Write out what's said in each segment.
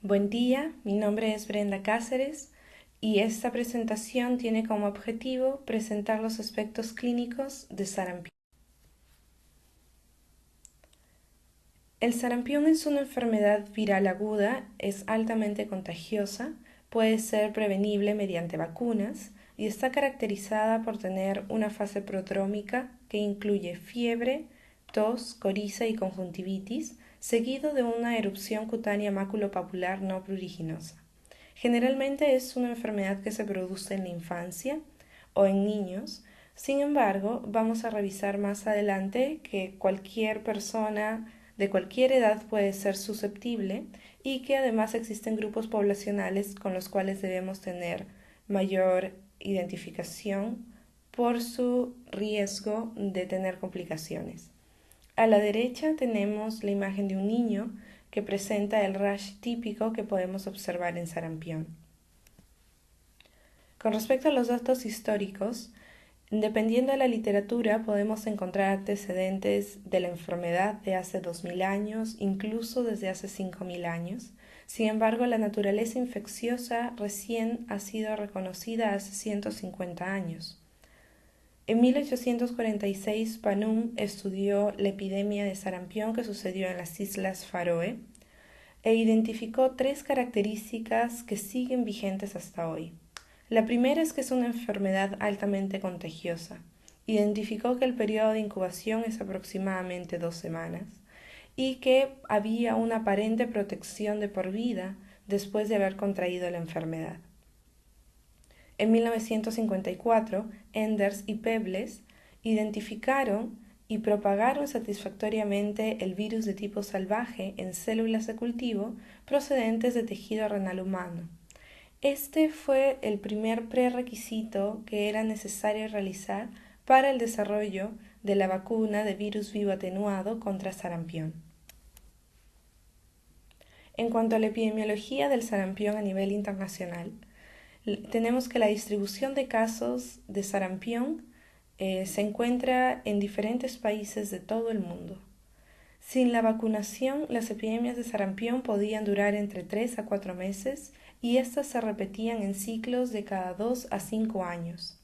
Buen día, mi nombre es Brenda Cáceres y esta presentación tiene como objetivo presentar los aspectos clínicos de sarampión. El sarampión es una enfermedad viral aguda, es altamente contagiosa, puede ser prevenible mediante vacunas y está caracterizada por tener una fase prodrómica que incluye fiebre, tos, coriza y conjuntivitis, seguido de una erupción cutánea maculopapular no pruriginosa. Generalmente es una enfermedad que se produce en la infancia o en niños. Sin embargo, vamos a revisar más adelante que cualquier persona de cualquier edad puede ser susceptible y que además existen grupos poblacionales con los cuales debemos tener mayor identificación por su riesgo de tener complicaciones. A la derecha tenemos la imagen de un niño que presenta el rash típico que podemos observar en sarampión. Con respecto a los datos históricos, dependiendo de la literatura podemos encontrar antecedentes de la enfermedad de hace 2000 años, incluso desde hace 5000 años. Sin embargo, la naturaleza infecciosa recién ha sido reconocida hace 150 años. En 1846, Panum estudió la epidemia de sarampión que sucedió en las Islas Faroe e identificó tres características que siguen vigentes hasta hoy. La primera es que es una enfermedad altamente contagiosa. Identificó que el periodo de incubación es aproximadamente 2 semanas y que había una aparente protección de por vida después de haber contraído la enfermedad. En 1954, Enders y Peebles identificaron y propagaron satisfactoriamente el virus de tipo salvaje en células de cultivo procedentes de tejido renal humano. Este fue el primer prerequisito que era necesario realizar para el desarrollo de la vacuna de virus vivo atenuado contra sarampión. En cuanto a la epidemiología del sarampión a nivel internacional, tenemos que la distribución de casos de sarampión se encuentra en diferentes países de todo el mundo. Sin la vacunación, las epidemias de sarampión podían durar entre 3 a 4 meses y estas se repetían en ciclos de cada 2 a 5 años.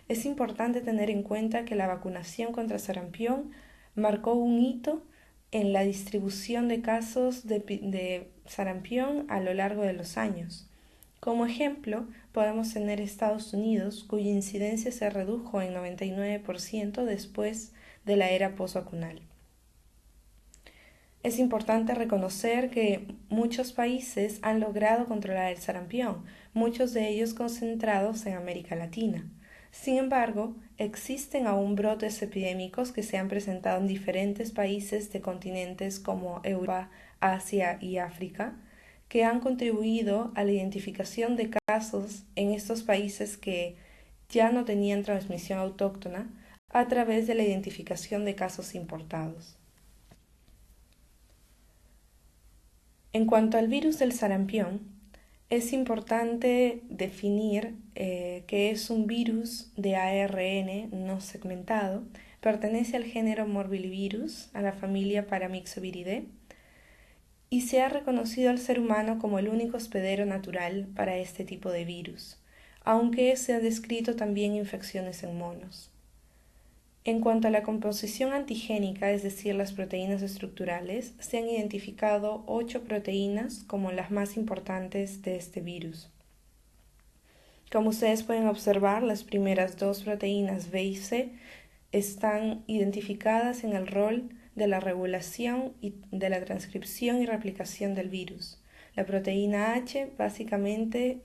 Es importante tener en cuenta que la vacunación contra sarampión marcó un hito en la distribución de casos de sarampión a lo largo de los años. Como ejemplo, podemos tener Estados Unidos, cuya incidencia se redujo en 99% después de la era postvacunal. Es importante reconocer que muchos países han logrado controlar el sarampión, muchos de ellos concentrados en América Latina. Sin embargo, existen aún brotes epidémicos que se han presentado en diferentes países de continentes como Europa, Asia y África, que han contribuido a la identificación de casos en estos países que ya no tenían transmisión autóctona a través de la identificación de casos importados. En cuanto al virus del sarampión, es importante definir que es un virus de ARN no segmentado, pertenece al género Morbillivirus, a la familia Paramyxoviridae, y se ha reconocido al ser humano como el único hospedero natural para este tipo de virus, aunque se han descrito también infecciones en monos. En cuanto a la composición antigénica, es decir, las proteínas estructurales, se han identificado 8 proteínas como las más importantes de este virus. Como ustedes pueden observar, las primeras 2 proteínas B y C están identificadas en el rol de la regulación y de la transcripción y replicación del virus. La proteína H básicamente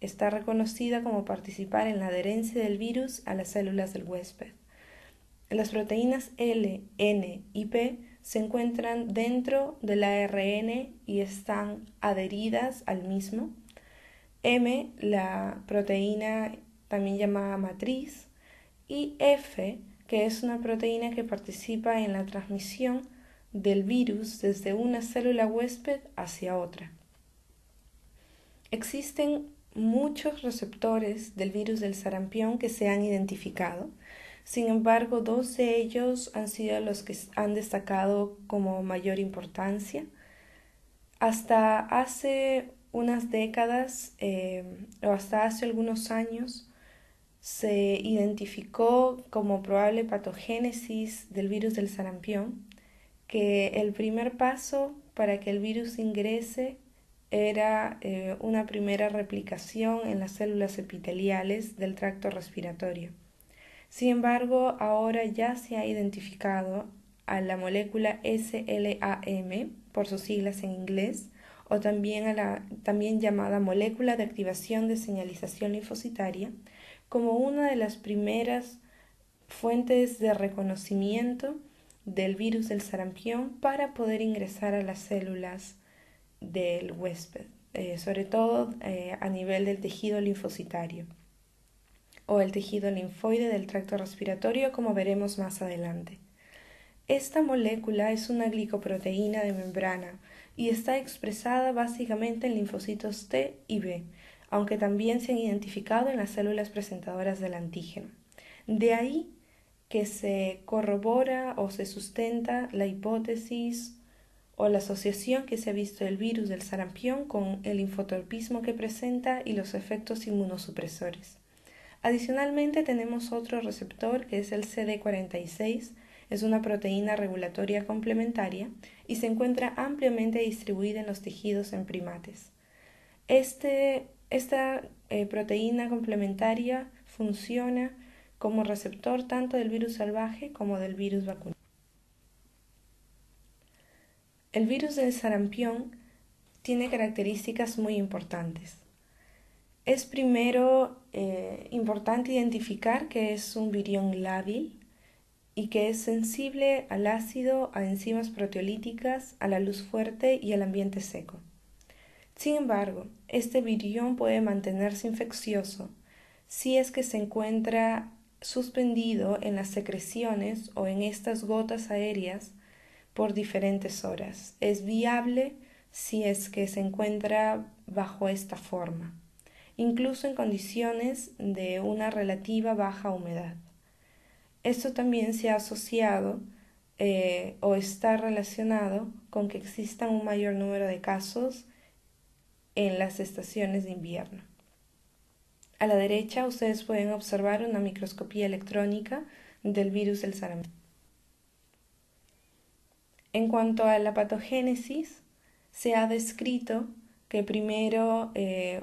está reconocida como participar en la adherencia del virus a las células del huésped. Las proteínas L, N y P se encuentran dentro del ARN y están adheridas al mismo. M, la proteína también llamada matriz, y F, que es una proteína que participa en la transmisión del virus desde una célula huésped hacia otra. Existen muchos receptores del virus del sarampión que se han identificado. Sin embargo, 2 de ellos han sido los que han destacado como mayor importancia. Hasta hace unas décadas o hasta hace algunos años se identificó como probable patogénesis del virus del sarampión que el primer paso para que el virus ingrese era una primera replicación en las células epiteliales del tracto respiratorio. Sin embargo, ahora ya se ha identificado a la molécula SLAM, por sus siglas en inglés, o también a la también llamada molécula de activación de señalización linfocitaria, como una de las primeras fuentes de reconocimiento del virus del sarampión para poder ingresar a las células del huésped, sobre todo a nivel del tejido linfocitario o el tejido linfoide del tracto respiratorio, como veremos más adelante. Esta molécula es una glicoproteína de membrana y está expresada básicamente en linfocitos T y B, aunque también se han identificado en las células presentadoras del antígeno. De ahí que se corrobora o se sustenta la hipótesis o la asociación que se ha visto del virus del sarampión con el linfotropismo que presenta y los efectos inmunosupresores. Adicionalmente tenemos otro receptor que es el CD46, es una proteína regulatoria complementaria y se encuentra ampliamente distribuida en los tejidos en primates. Esta proteína complementaria funciona como receptor tanto del virus salvaje como del virus vacunal. El virus del sarampión tiene características muy importantes. Es primero importante identificar que es un virión lábil y que es sensible al ácido, a enzimas proteolíticas, a la luz fuerte y al ambiente seco. Sin embargo, este virión puede mantenerse infeccioso si es que se encuentra suspendido en las secreciones o en estas gotas aéreas por diferentes horas. Es viable si es que se encuentra bajo esta forma, incluso en condiciones de una relativa baja humedad. Esto también se ha asociado o está relacionado con que existan un mayor número de casos en las estaciones de invierno. A la derecha ustedes pueden observar una microscopía electrónica del virus del sarampión. En cuanto a la patogénesis, se ha descrito que primero,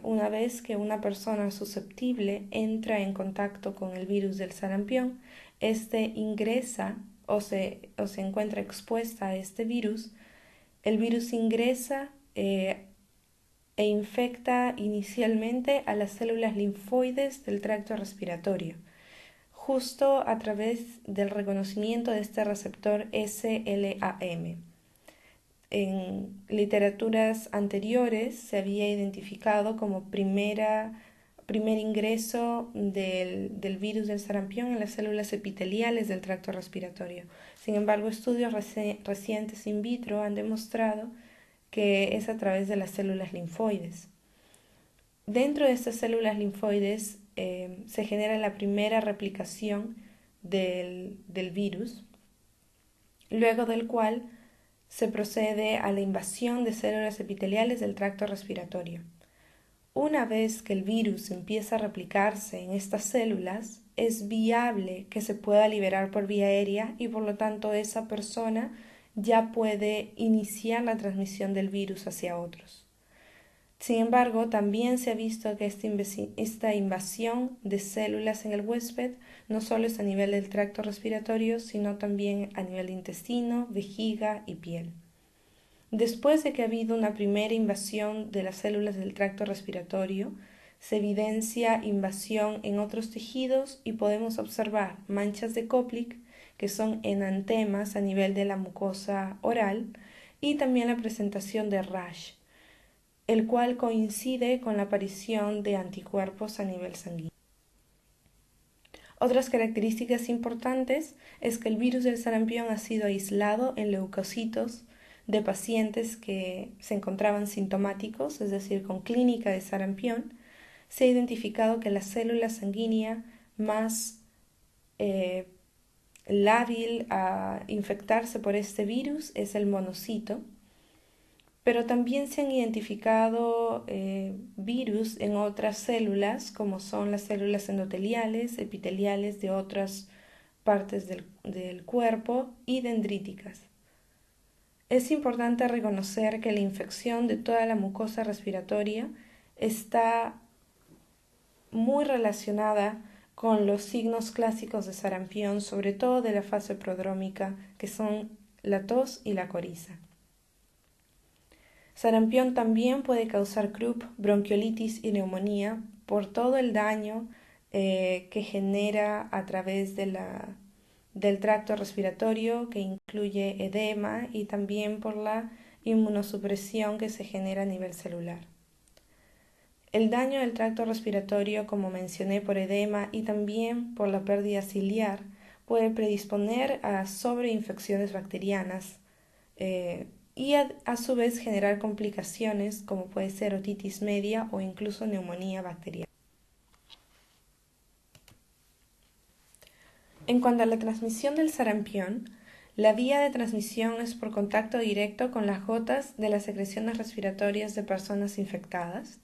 una vez que una persona susceptible entra en contacto con el virus del sarampión, este ingresa o se encuentra expuesta a este virus, el virus ingresa e infecta inicialmente a las células linfoides del tracto respiratorio, justo a través del reconocimiento de este receptor SLAM. En literaturas anteriores se había identificado como primer ingreso del virus del sarampión en las células epiteliales del tracto respiratorio. Sin embargo, estudios recientes in vitro han demostrado que es a través de las células linfoides. Dentro de estas células linfoides se genera la primera replicación del virus, luego del cual se procede a la invasión de células epiteliales del tracto respiratorio. Una vez que el virus empieza a replicarse en estas células, es viable que se pueda liberar por vía aérea y por lo tanto esa persona ya puede iniciar la transmisión del virus hacia otros. Sin embargo, también se ha visto que esta invasión de células en el huésped no solo es a nivel del tracto respiratorio, sino también a nivel de intestino, vejiga y piel. Después de que ha habido una primera invasión de las células del tracto respiratorio, se evidencia invasión en otros tejidos y podemos observar manchas de Koplik, que son enantemas a nivel de la mucosa oral, y también la presentación de rash, el cual coincide con la aparición de anticuerpos a nivel sanguíneo. Otras características importantes es que el virus del sarampión ha sido aislado en leucocitos de pacientes que se encontraban sintomáticos, es decir, con clínica de sarampión. Se ha identificado que la célula sanguínea más lábil a infectarse por este virus es el monocito, pero también se han identificado virus en otras células, como son las células endoteliales, epiteliales de otras partes del cuerpo y dendríticas. Es importante reconocer que la infección de toda la mucosa respiratoria está muy relacionada con los signos clásicos de sarampión, sobre todo de la fase prodrómica, que son la tos y la coriza. Sarampión también puede causar croup, bronquiolitis y neumonía por todo el daño que genera a través del tracto respiratorio, que incluye edema, y también por la inmunosupresión que se genera a nivel celular. El daño del tracto respiratorio, como mencioné, por edema y también por la pérdida ciliar, puede predisponer a sobreinfecciones bacterianas y a su vez generar complicaciones como puede ser otitis media o incluso neumonía bacteriana. En cuanto a la transmisión del sarampión, la vía de transmisión es por contacto directo con las gotas de las secreciones respiratorias de personas infectadas.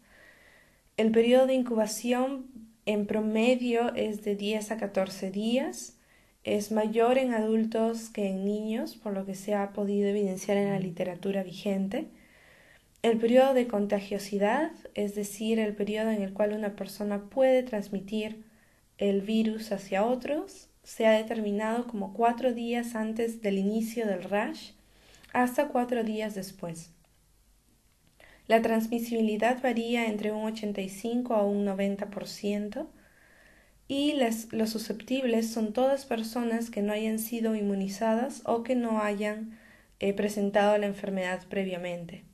El periodo de incubación en promedio es de 10 a 14 días. Es mayor en adultos que en niños, por lo que se ha podido evidenciar en la literatura vigente. El periodo de contagiosidad, es decir, el periodo en el cual una persona puede transmitir el virus hacia otros, se ha determinado como 4 días antes del inicio del rash hasta 4 días después. La transmisibilidad varía entre un 85 a un 90% y los susceptibles son todas personas que no hayan sido inmunizadas o que no hayan presentado la enfermedad previamente.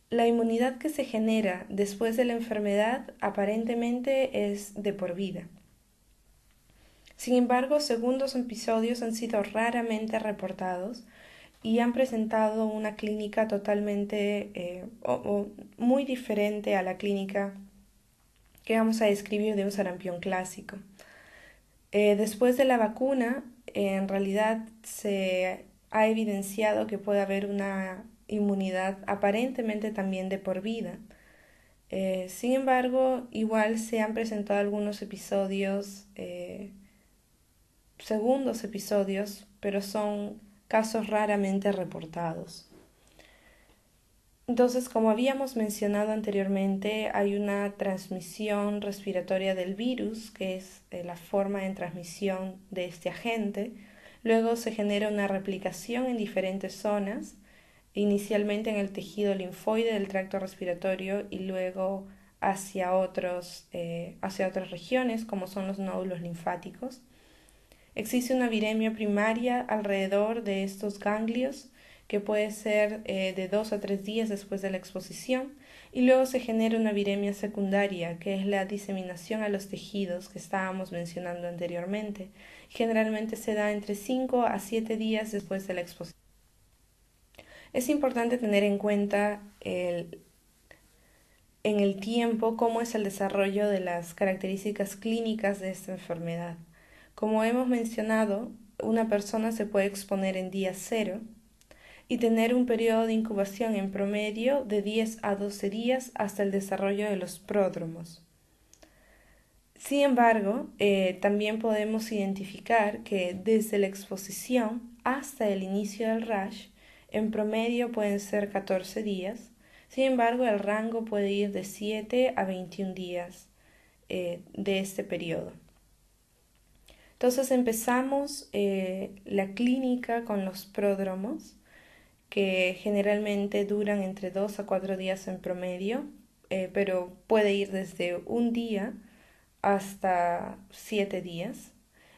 La inmunidad que se genera después de la enfermedad aparentemente es de por vida. Sin embargo, segundos episodios han sido raramente reportados y han presentado una clínica totalmente o muy diferente a la clínica que vamos a describir de un sarampión clásico. Después de la vacuna, en realidad se ha evidenciado que puede haber una inmunidad aparentemente también de por vida. Sin embargo, igual se han presentado algunos episodios, segundos episodios, pero son casos raramente reportados. Entonces, como habíamos mencionado anteriormente, hay una transmisión respiratoria del virus, que es la forma de transmisión de este agente. Luego se genera una replicación en diferentes zonas, inicialmente en el tejido linfoide del tracto respiratorio y luego hacia otras regiones, como son los nódulos linfáticos. Existe una viremia primaria alrededor de estos ganglios que puede ser de 2 a 3 días después de la exposición, y luego se genera una viremia secundaria, que es la diseminación a los tejidos que estábamos mencionando anteriormente. Generalmente se da entre 5 a 7 días después de la exposición. Es importante tener en cuenta en el tiempo cómo es el desarrollo de las características clínicas de esta enfermedad. Como hemos mencionado, una persona se puede exponer en día 0 y tener un periodo de incubación en promedio de 10 a 12 días hasta el desarrollo de los pródromos. Sin embargo, también podemos identificar que desde la exposición hasta el inicio del rash, en promedio pueden ser 14 días. Sin embargo, el rango puede ir de 7 a 21 días de este periodo. Entonces empezamos la clínica con los pródromos, que generalmente duran entre 2 a 4 días en promedio, pero puede ir desde un día hasta 7 días,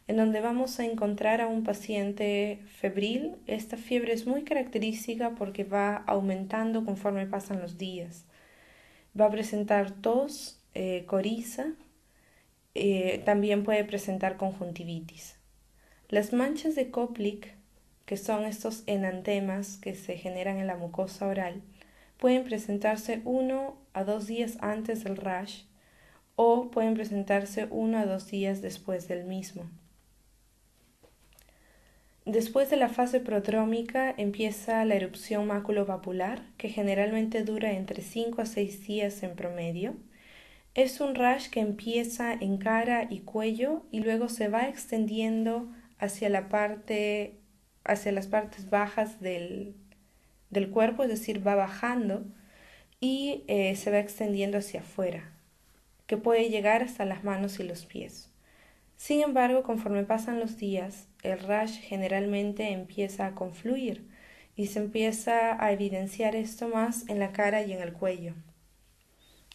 en donde vamos a encontrar a un paciente febril. Esta fiebre es muy característica porque va aumentando conforme pasan los días. Va a presentar tos, coriza, también puede presentar conjuntivitis. Las manchas de Koplik, que son estos enantemas que se generan en la mucosa oral, pueden presentarse 1 a 2 días antes del rash o pueden presentarse 1 a 2 días después del mismo. Después de la fase prodrómica empieza la erupción maculopapular, que generalmente dura entre 5 a 6 días en promedio. Es un rash que empieza en cara y cuello y luego se va extendiendo hacia hacia las partes bajas del cuerpo, es decir, va bajando y se va extendiendo hacia afuera, que puede llegar hasta las manos y los pies. Sin embargo, conforme pasan los días, el rash generalmente empieza a confluir y se empieza a evidenciar esto más en la cara y en el cuello.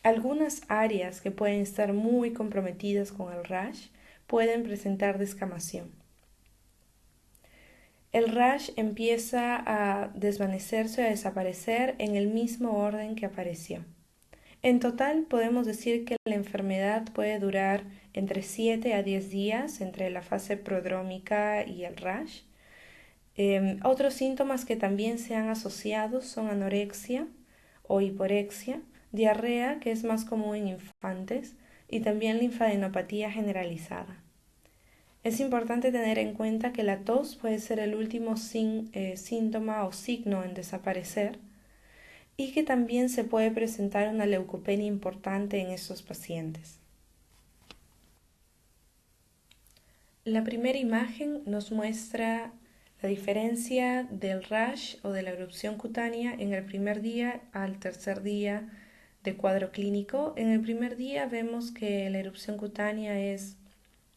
Algunas áreas que pueden estar muy comprometidas con el rash pueden presentar descamación. El rash empieza a desvanecerse o a desaparecer en el mismo orden que apareció. En total podemos decir que la enfermedad puede durar entre 7 a 10 días entre la fase prodrómica y el rash. Otros síntomas que también se han asociado son anorexia o hiporexia, diarrea, que es más común en infantes, y también linfadenopatía generalizada. Es importante tener en cuenta que la tos puede ser el último síntoma o signo en desaparecer y que también se puede presentar una leucopenia importante en estos pacientes. La primera imagen nos muestra la diferencia del rash o de la erupción cutánea en el primer día al tercer día de cuadro clínico. En el primer día vemos que la erupción cutánea es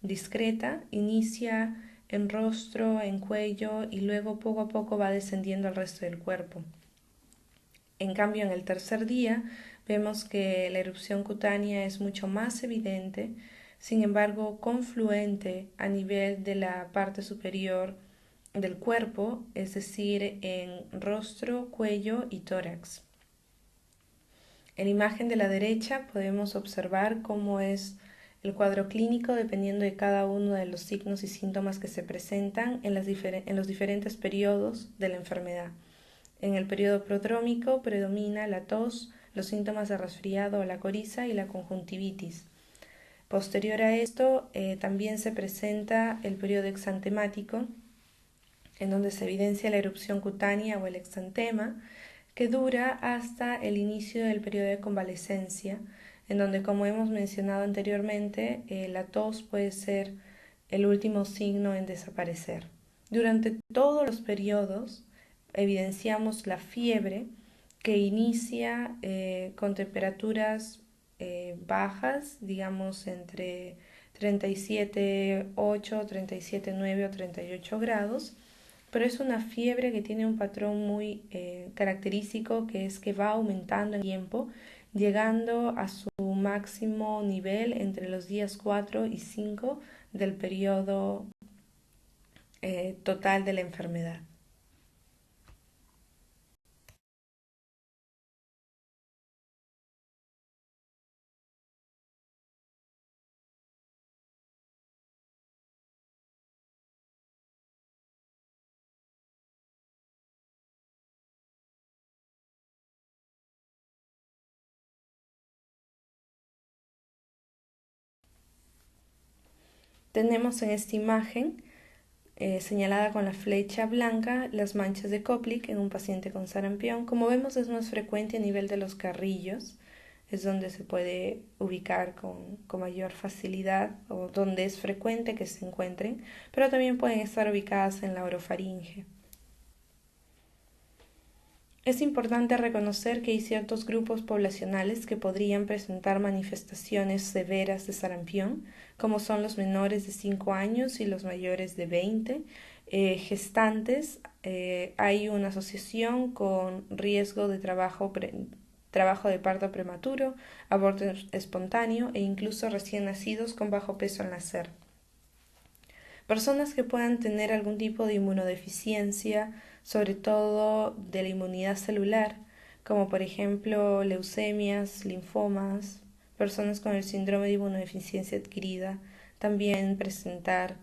discreta, inicia en rostro, en cuello y luego poco a poco va descendiendo al resto del cuerpo. En cambio, en el tercer día vemos que la erupción cutánea es mucho más evidente, sin embargo confluente a nivel de la parte superior del cuerpo, es decir, en rostro, cuello y tórax. En la imagen de la derecha podemos observar cómo es el cuadro clínico dependiendo de cada uno de los signos y síntomas que se presentan en los diferentes periodos de la enfermedad. En el periodo prodrómico predomina la tos, los síntomas de resfriado o la coriza y la conjuntivitis. Posterior a esto, también se presenta el periodo exantemático, en donde se evidencia la erupción cutánea o el exantema, que dura hasta el inicio del periodo de convalescencia, en donde, como hemos mencionado anteriormente, la tos puede ser el último signo en desaparecer. Durante todos los periodos evidenciamos la fiebre que inicia con temperaturas bajas, digamos entre 37,8, 37,9 o 38 grados, pero es una fiebre que tiene un patrón muy característico, que es que va aumentando en tiempo, llegando a su máximo nivel entre los días 4 y 5 del periodo total de la enfermedad. Tenemos en esta imagen señalada con la flecha blanca las manchas de Koplik en un paciente con sarampión. Como vemos, es más frecuente a nivel de los carrillos, es donde se puede ubicar con mayor facilidad o donde es frecuente que se encuentren, pero también pueden estar ubicadas en la orofaringe. Es importante reconocer que hay ciertos grupos poblacionales que podrían presentar manifestaciones severas de sarampión, como son los menores de 5 años y los mayores de 20. Gestantes, hay una asociación con riesgo de trabajo de parto prematuro, aborto espontáneo e incluso recién nacidos con bajo peso al nacer. Personas que puedan tener algún tipo de inmunodeficiencia, sobre todo de la inmunidad celular, como por ejemplo leucemias, linfomas, personas con el síndrome de inmunodeficiencia adquirida, también presentar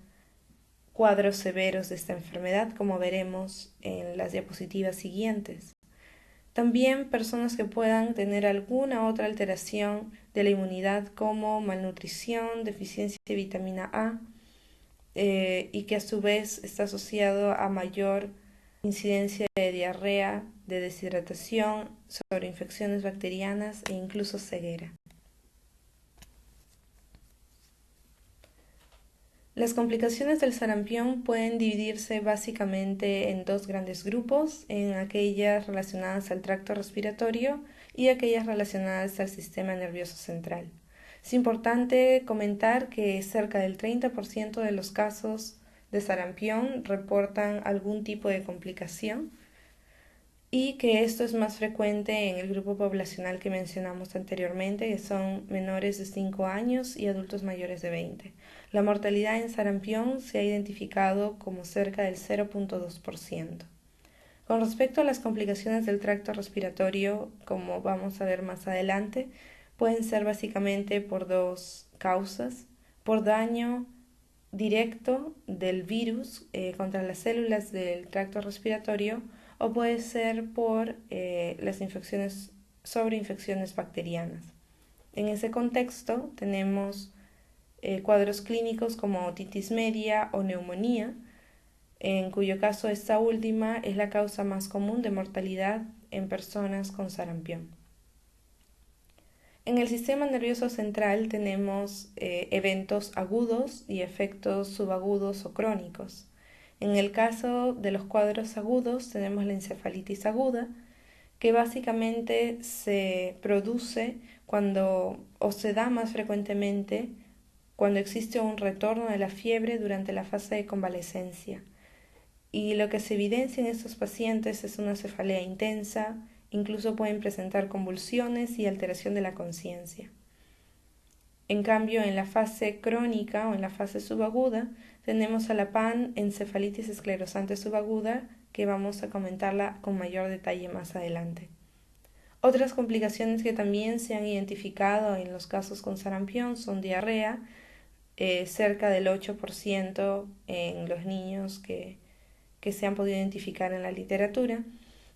cuadros severos de esta enfermedad, como veremos en las diapositivas siguientes. También personas que puedan tener alguna otra alteración de la inmunidad como malnutrición, deficiencia de vitamina A, y que a su vez está asociado a mayor incidencia de diarrea, de deshidratación, sobreinfecciones bacterianas e incluso ceguera. Las complicaciones del sarampión pueden dividirse básicamente en dos grandes grupos, en aquellas relacionadas al tracto respiratorio y aquellas relacionadas al sistema nervioso central. Es importante comentar que cerca del 30% de los casos de sarampión reportan algún tipo de complicación y que esto es más frecuente en el grupo poblacional que mencionamos anteriormente, que son menores de 5 años y adultos mayores de 20. La mortalidad en sarampión se ha identificado como cerca del 0.2%. Con respecto a las complicaciones del tracto respiratorio, como vamos a ver más adelante, pueden ser básicamente por dos causas: por daño directo del virus contra las células del tracto respiratorio, o puede ser por las sobreinfecciones bacterianas. En ese contexto tenemos cuadros clínicos como otitis media o neumonía, en cuyo caso esta última es la causa más común de mortalidad en personas con sarampión. En el sistema nervioso central tenemos eventos agudos y efectos subagudos o crónicos. En el caso de los cuadros agudos tenemos la encefalitis aguda, que básicamente se produce cuando, o se da más frecuentemente, cuando existe un retorno de la fiebre durante la fase de convalecencia. Y lo que se evidencia en estos pacientes es una cefalea intensa, incluso pueden presentar convulsiones y alteración de la conciencia. En cambio, en la fase crónica o en la fase subaguda, tenemos a la panencefalitis esclerosante subaguda, que vamos a comentarla con mayor detalle más adelante. Otras complicaciones que también se han identificado en los casos con sarampión son diarrea, cerca del 8% en los niños que se han podido identificar en la literatura,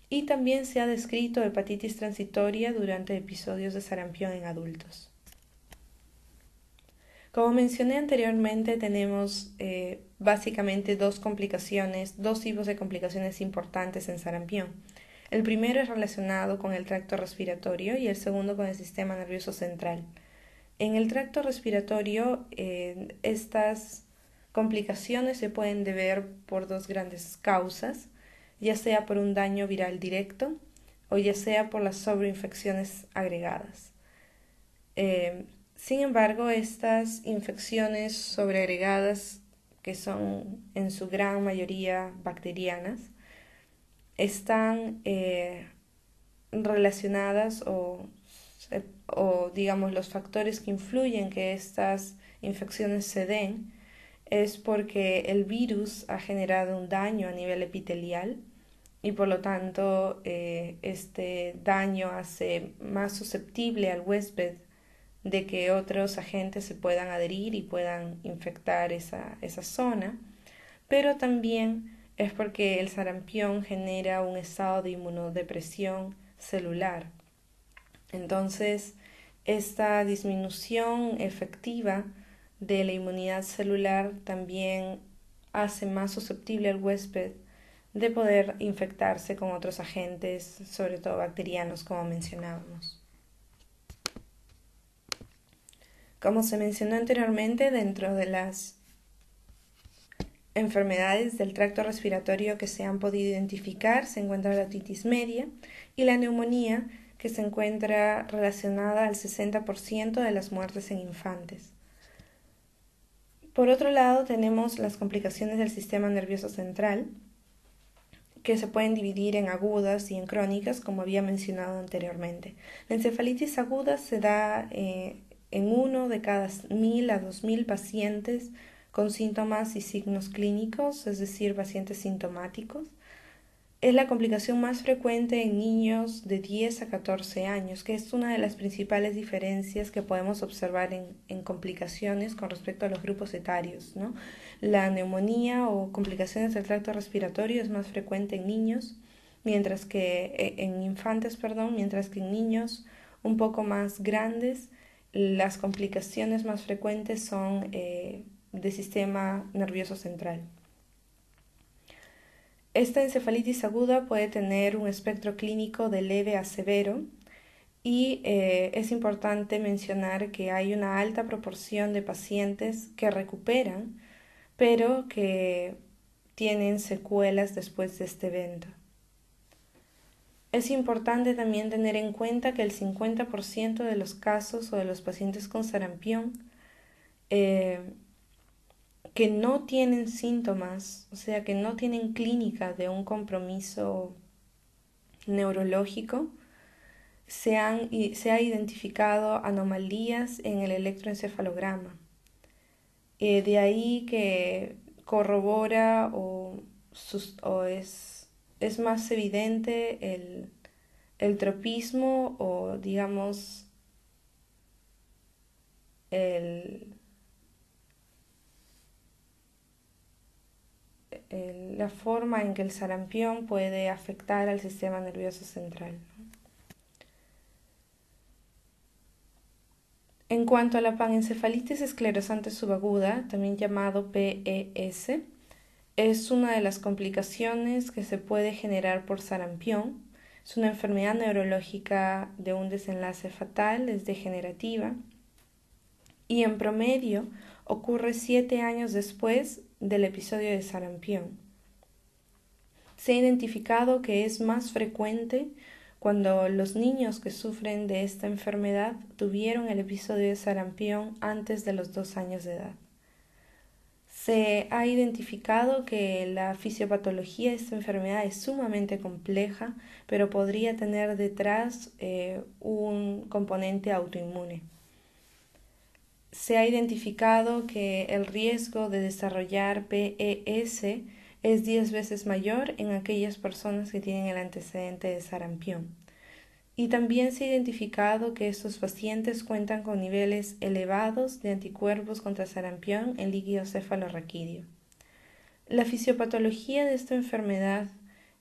y también se ha descrito hepatitis transitoria durante episodios de sarampión en adultos. Como mencioné anteriormente, tenemos básicamente dos tipos de complicaciones importantes en sarampión. El primero es relacionado con el tracto respiratorio y el segundo con el sistema nervioso central. En el tracto respiratorio, estas complicaciones se pueden deber por dos grandes causas, ya sea por un daño viral directo o ya sea por las sobreinfecciones agregadas. Sin embargo, estas infecciones sobreagregadas, que son en su gran mayoría bacterianas, están relacionadas o digamos los factores que influyen que estas infecciones se den es porque el virus ha generado un daño a nivel epitelial y por lo tanto este daño hace más susceptible al huésped de que otros agentes se puedan adherir y puedan infectar esa zona, pero también es porque el sarampión genera un estado de inmunodepresión celular. Entonces, esta disminución efectiva de la inmunidad celular también hace más susceptible al huésped de poder infectarse con otros agentes, sobre todo bacterianos, como mencionábamos. Como se mencionó anteriormente, dentro de las enfermedades del tracto respiratorio que se han podido identificar se encuentra la otitis media y la neumonía, que se encuentra relacionada al 60% de las muertes en infantes. Por otro lado, tenemos las complicaciones del sistema nervioso central, que se pueden dividir en agudas y en crónicas, como había mencionado anteriormente. La encefalitis aguda se da en 1 de cada 1000 a 2000 pacientes con síntomas y signos clínicos, es decir, pacientes sintomáticos. Es la complicación más frecuente en niños de 10 a 14 años, que es una de las principales diferencias que podemos observar en complicaciones con respecto a los grupos etarios, ¿no? La neumonía o complicaciones del tracto respiratorio es más frecuente en niños, mientras que en infantes, mientras que en niños un poco más grandes las complicaciones más frecuentes son de sistema nervioso central. Esta encefalitis aguda puede tener un espectro clínico de leve a severo y es importante mencionar que hay una alta proporción de pacientes que recuperan, pero que tienen secuelas después de este evento. Es importante también tener en cuenta que el 50% de los casos o de los pacientes con sarampión que no tienen síntomas, o sea, que no tienen clínica de un compromiso neurológico, se ha identificado anomalías en el electroencefalograma. De ahí que corrobora o es más evidente el tropismo o digamos la forma en que el sarampión puede afectar al sistema nervioso central. En cuanto a la panencefalitis esclerosante subaguda, también llamado PES, es una de las complicaciones que se puede generar por sarampión. Es una enfermedad neurológica de un desenlace fatal, es degenerativa y en promedio ocurre 7 años después del episodio de sarampión. Se ha identificado que es más frecuente cuando los niños que sufren de esta enfermedad tuvieron el episodio de sarampión antes de los 2 años de edad. Se ha identificado que la fisiopatología de esta enfermedad es sumamente compleja, pero podría tener detrás un componente autoinmune. Se ha identificado que el riesgo de desarrollar PES es 10 veces mayor en aquellas personas que tienen el antecedente de sarampión. Y también se ha identificado que estos pacientes cuentan con niveles elevados de anticuerpos contra sarampión en líquido cefalorraquídeo. La fisiopatología de esta enfermedad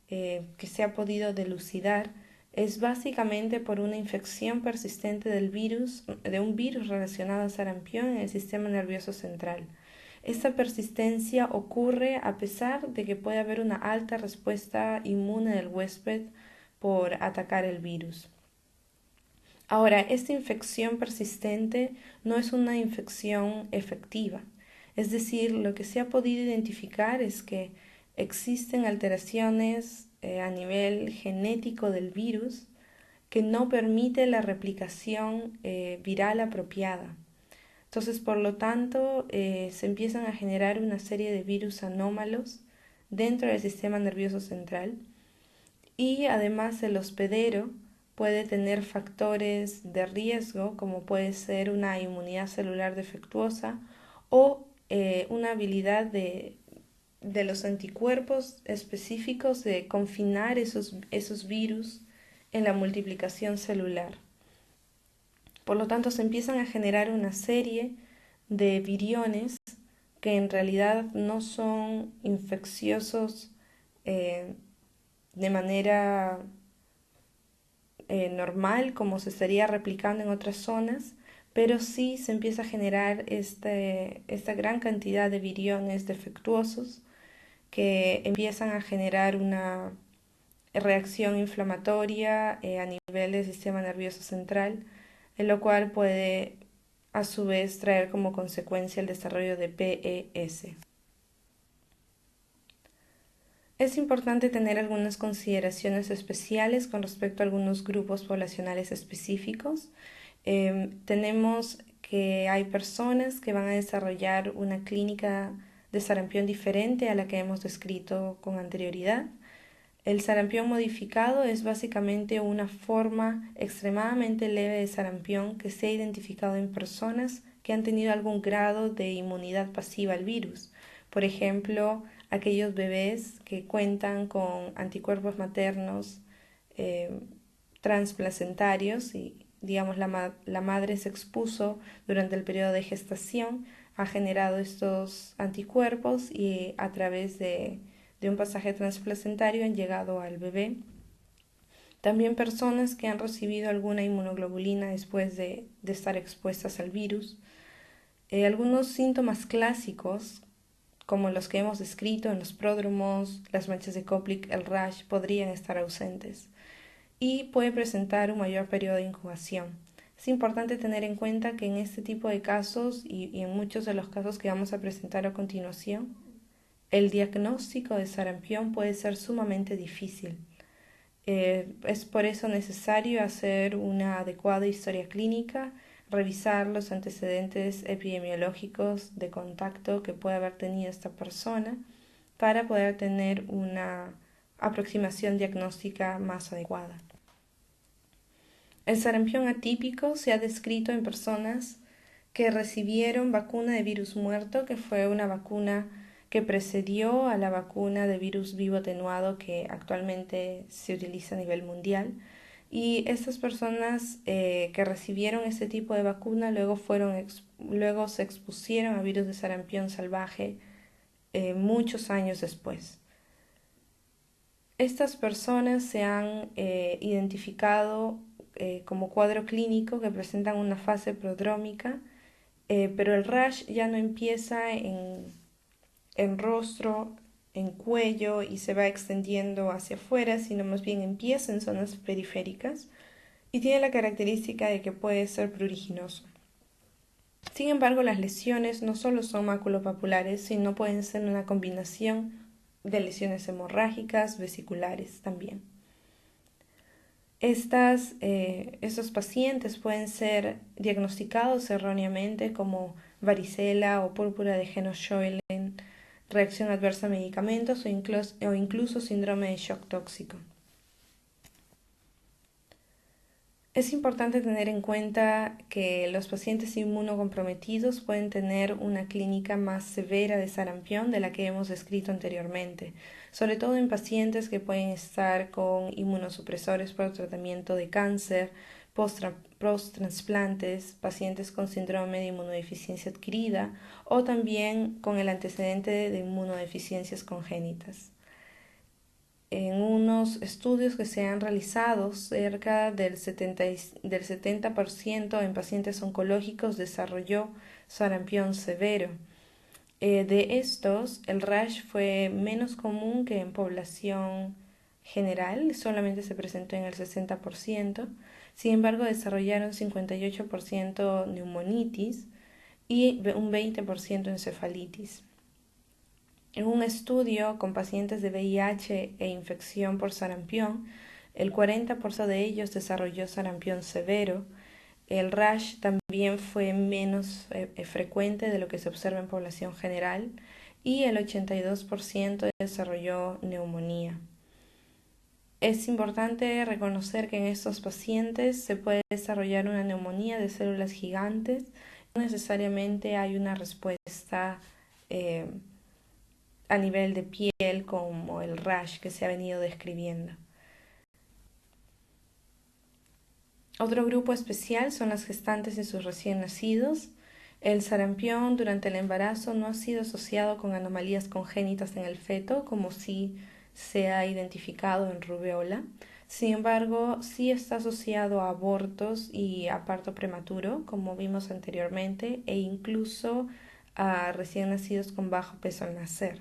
que se ha podido dilucidar es básicamente por una infección persistente de un virus relacionado a sarampión en el sistema nervioso central. Esta persistencia ocurre a pesar de que puede haber una alta respuesta inmune del huésped por atacar el virus. Ahora, esta infección persistente no es una infección efectiva, es decir, lo que se ha podido identificar es que existen alteraciones a nivel genético del virus que no permite la replicación viral apropiada. Entonces, por lo tanto, se empiezan a generar una serie de virus anómalos dentro del sistema nervioso central y además el hospedero puede tener factores de riesgo como puede ser una inmunidad celular defectuosa o una habilidad de los anticuerpos específicos de confinar esos virus en la multiplicación celular. Por lo tanto, se empiezan a generar una serie de viriones que en realidad no son infecciosos de manera normal como se estaría replicando en otras zonas, pero sí se empieza a generar esta gran cantidad de viriones defectuosos que empiezan a generar una reacción inflamatoria a nivel del sistema nervioso central, en lo cual puede a su vez traer como consecuencia el desarrollo de PES. Es importante tener algunas consideraciones especiales con respecto a algunos grupos poblacionales específicos. Tenemos que hay personas que van a desarrollar una clínica de sarampión diferente a la que hemos descrito con anterioridad. El sarampión modificado es básicamente una forma extremadamente leve de sarampión que se ha identificado en personas que han tenido algún grado de inmunidad pasiva al virus. Por ejemplo, aquellos bebés que cuentan con anticuerpos maternos transplacentarios y digamos la madre se expuso durante el periodo de gestación, ha generado estos anticuerpos y a través de un pasaje transplacentario han llegado al bebé. También personas que han recibido alguna inmunoglobulina después de estar expuestas al virus. Algunos síntomas clásicos, como los que hemos descrito en los pródromos, las manchas de Koplik, el rash, podrían estar ausentes y puede presentar un mayor periodo de incubación. Es importante tener en cuenta que en este tipo de casos y en muchos de los casos que vamos a presentar a continuación, el diagnóstico de sarampión puede ser sumamente difícil. Es por eso necesario hacer una adecuada historia clínica, revisar los antecedentes epidemiológicos de contacto que puede haber tenido esta persona para poder tener una aproximación diagnóstica más adecuada. El sarampión atípico se ha descrito en personas que recibieron vacuna de virus muerto, que fue una vacuna que precedió a la vacuna de virus vivo atenuado que actualmente se utiliza a nivel mundial. Y estas personas que recibieron este tipo de vacuna luego se expusieron a virus de sarampión salvaje muchos años después. Estas personas se han identificado como cuadro clínico que presentan una fase prodrómica, pero el rash ya no empieza en rostro, en cuello y se va extendiendo hacia afuera, sino más bien empieza en zonas periféricas y tiene la característica de que puede ser pruriginoso. Sin embargo, las lesiones no solo son maculopapulares, sino pueden ser una combinación de lesiones hemorrágicas, vesiculares también. Estos pacientes pueden ser diagnosticados erróneamente como varicela o púrpura de Heno-Scheulen, reacción adversa a medicamentos o incluso síndrome de shock tóxico. Es importante tener en cuenta que los pacientes inmunocomprometidos pueden tener una clínica más severa de sarampión de la que hemos descrito anteriormente, sobre todo en pacientes que pueden estar con inmunosupresores por tratamiento de cáncer, post-trasplantes, pacientes con síndrome de inmunodeficiencia adquirida o también con el antecedente de inmunodeficiencias congénitas. En unos estudios que se han realizado, cerca del 70% en pacientes oncológicos desarrolló sarampión severo. De estos, el rash fue menos común que en población general, solamente se presentó en el 60%. Sin embargo, desarrollaron 58% neumonitis y un 20% encefalitis. En un estudio con pacientes de VIH e infección por sarampión, el 40% de ellos desarrolló sarampión severo. El rash también fue menos frecuente de lo que se observa en población general y el 82% desarrolló neumonía. Es importante reconocer que en estos pacientes se puede desarrollar una neumonía de células gigantes. No necesariamente hay una respuesta a nivel de piel como el rash que se ha venido describiendo. Otro grupo especial son las gestantes y sus recién nacidos. El sarampión durante el embarazo no ha sido asociado con anomalías congénitas en el feto, como sí se ha identificado en rubeola. Sin embargo, sí está asociado a abortos y a parto prematuro, como vimos anteriormente, e incluso a recién nacidos con bajo peso al nacer.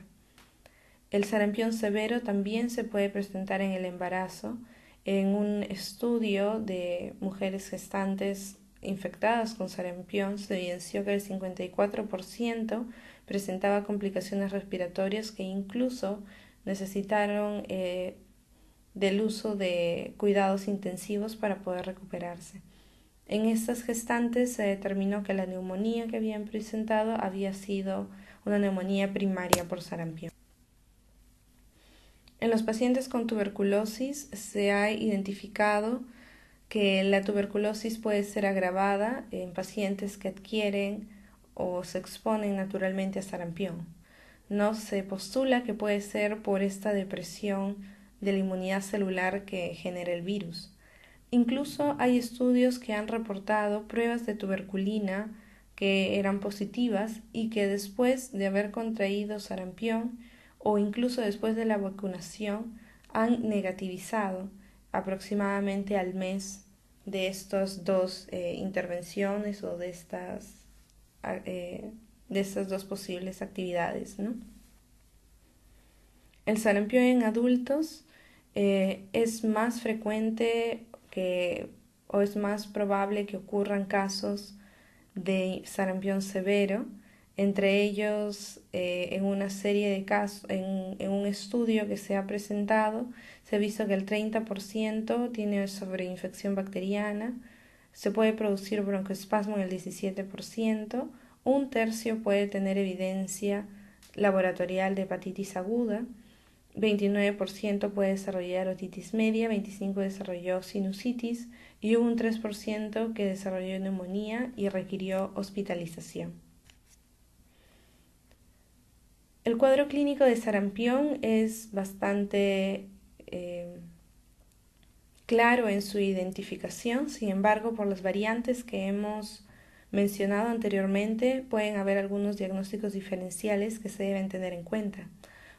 El sarampión severo también se puede presentar en el embarazo. En un estudio de mujeres gestantes infectadas con sarampión se evidenció que el 54% presentaba complicaciones respiratorias que incluso necesitaron del uso de cuidados intensivos para poder recuperarse. En estas gestantes se determinó que la neumonía que habían presentado había sido una neumonía primaria por sarampión. En los pacientes con tuberculosis se ha identificado que la tuberculosis puede ser agravada en pacientes que adquieren o se exponen naturalmente a sarampión. No se postula que puede ser por esta depresión de la inmunidad celular que genera el virus. Incluso hay estudios que han reportado pruebas de tuberculina que eran positivas y que después de haber contraído sarampión o incluso después de la vacunación han negativizado aproximadamente al mes de estas dos intervenciones o de estas de estas dos posibles actividades, ¿no? El sarampión en adultos es más frecuente o es más probable que ocurran casos de sarampión severo, entre ellos en una serie de casos, en un estudio que se ha presentado, se ha visto que el 30% tiene sobreinfección bacteriana, se puede producir broncoespasmo en el 17%, un tercio puede tener evidencia laboratorial de hepatitis aguda, 29% puede desarrollar otitis media, 25% desarrolló sinusitis y hubo un 3% que desarrolló neumonía y requirió hospitalización. El cuadro clínico de sarampión es bastante claro en su identificación, sin embargo, por las variantes que hemos mencionado anteriormente, pueden haber algunos diagnósticos diferenciales que se deben tener en cuenta.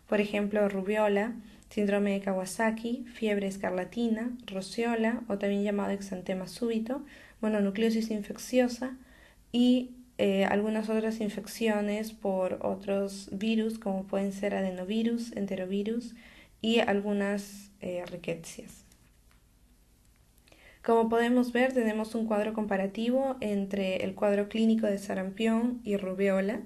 Por ejemplo, rubiola, síndrome de Kawasaki, fiebre escarlatina, rociola o también llamado exantema súbito, mononucleosis infecciosa y algunas otras infecciones por otros virus como pueden ser adenovirus, enterovirus y algunas riquecias. Como podemos ver, tenemos un cuadro comparativo entre el cuadro clínico de sarampión y rubiola,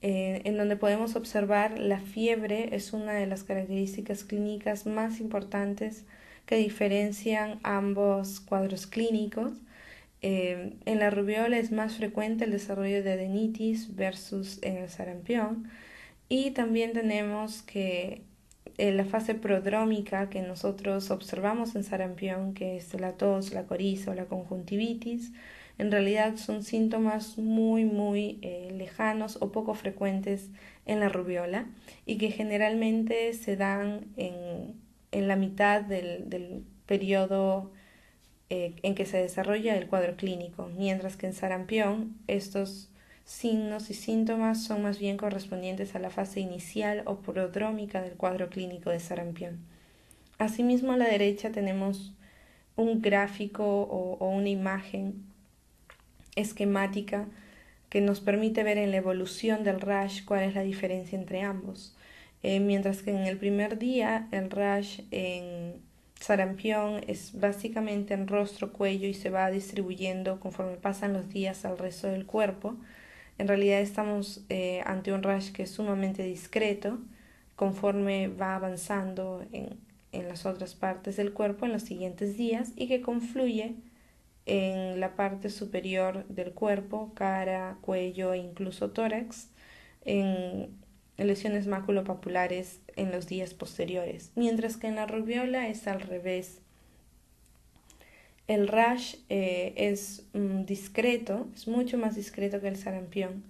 en donde podemos observar la fiebre es una de las características clínicas más importantes que diferencian ambos cuadros clínicos. En la rubiola es más frecuente el desarrollo de adenitis versus en el sarampión, y también tenemos que la fase prodrómica que nosotros observamos en sarampión, que es la tos, la coriza o la conjuntivitis, en realidad son síntomas muy lejanos o poco frecuentes en la rubiola y que generalmente se dan en la mitad del periodo en que se desarrolla el cuadro clínico, mientras que en sarampión estos signos y síntomas son más bien correspondientes a la fase inicial o prodrómica del cuadro clínico de sarampión. Asimismo, a la derecha tenemos un gráfico o una imagen esquemática que nos permite ver en la evolución del rash cuál es la diferencia entre ambos. Mientras que en el primer día el rash en sarampión es básicamente en rostro, cuello y se va distribuyendo conforme pasan los días al resto del cuerpo. En realidad estamos ante un rash que es sumamente discreto conforme va avanzando en las otras partes del cuerpo en los siguientes días y que confluye en la parte superior del cuerpo, cara, cuello e incluso tórax, en lesiones maculopapulares en los días posteriores, mientras que en la rubiola es al revés. El rash es discreto, es mucho más discreto que el sarampión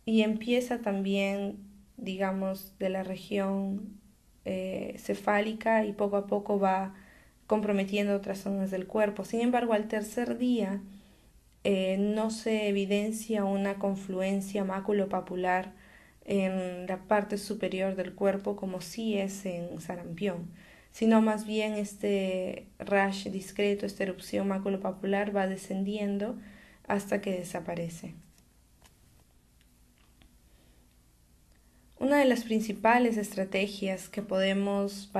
y empieza también, digamos, de la región cefálica y poco a poco va comprometiendo otras zonas del cuerpo. Sin embargo, al tercer día no se evidencia una confluencia maculopapular en la parte superior del cuerpo como sí es en sarampión, sino más bien este rash discreto, esta erupción maculopapular va descendiendo hasta que desaparece. Una de las principales estrategias que podemos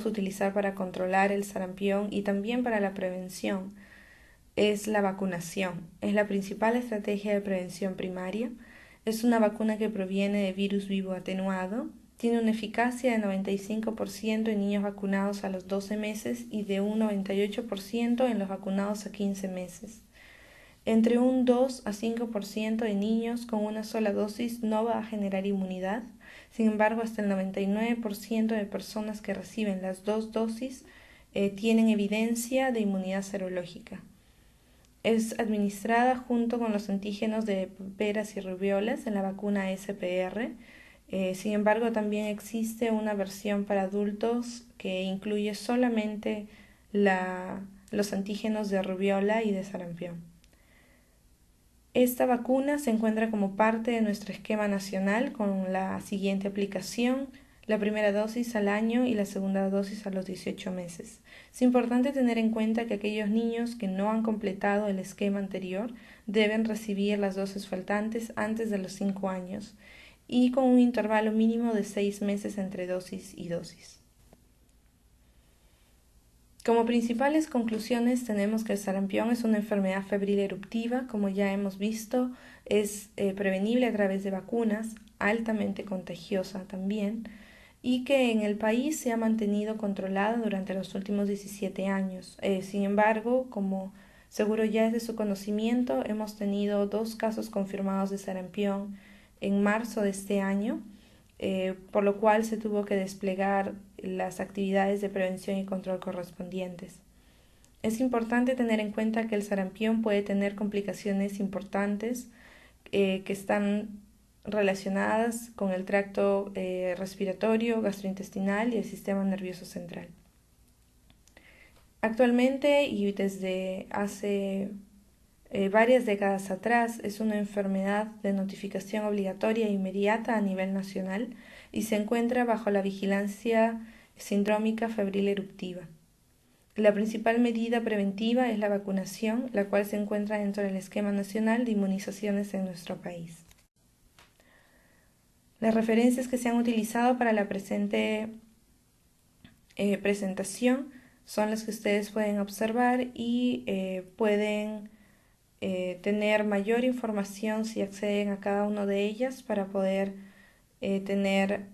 utilizar para controlar el sarampión y también para la prevención es la vacunación. Es la principal estrategia de prevención primaria. Es una vacuna que proviene de virus vivo atenuado. Tiene una eficacia de 95% en niños vacunados a los 12 meses y de un 98% en los vacunados a 15 meses. Entre un 2 a 5% de niños con una sola dosis no va a generar inmunidad. Sin embargo, hasta el 99% de personas que reciben las dos dosis tienen evidencia de inmunidad serológica. Es administrada junto con los antígenos de peras y rubiolas en la vacuna SPR. Sin embargo, también existe una versión para adultos que incluye solamente los antígenos de rubiola y de sarampión. Esta vacuna se encuentra como parte de nuestro esquema nacional con la siguiente aplicación: la primera dosis al año y la segunda dosis a los 18 meses. Es importante tener en cuenta que aquellos niños que no han completado el esquema anterior deben recibir las dosis faltantes antes de los 5 años y con un intervalo mínimo de 6 meses entre dosis y dosis. Como principales conclusiones tenemos que el sarampión es una enfermedad febril eruptiva, como ya hemos visto, es prevenible a través de vacunas, altamente contagiosa también, y que en el país se ha mantenido controlada durante los últimos 17 años. Sin embargo, como seguro ya es de su conocimiento, hemos tenido 2 casos confirmados de sarampión en marzo de este año, por lo cual se tuvo que desplegar las actividades de prevención y control correspondientes. Es importante tener en cuenta que el sarampión puede tener complicaciones importantes que están relacionadas con el tracto respiratorio, gastrointestinal y el sistema nervioso central. Actualmente y desde hace varias décadas atrás es una enfermedad de notificación obligatoria e inmediata a nivel nacional y se encuentra bajo la vigilancia sindrómica febril eruptiva. La principal medida preventiva es la vacunación, la cual se encuentra dentro del esquema nacional de inmunizaciones en nuestro país. Las referencias que se han utilizado para la presente presentación son las que ustedes pueden observar y pueden tener mayor información si acceden a cada una de ellas para poder tener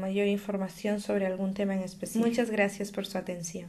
mayor información sobre algún tema en específico. Muchas gracias por su atención.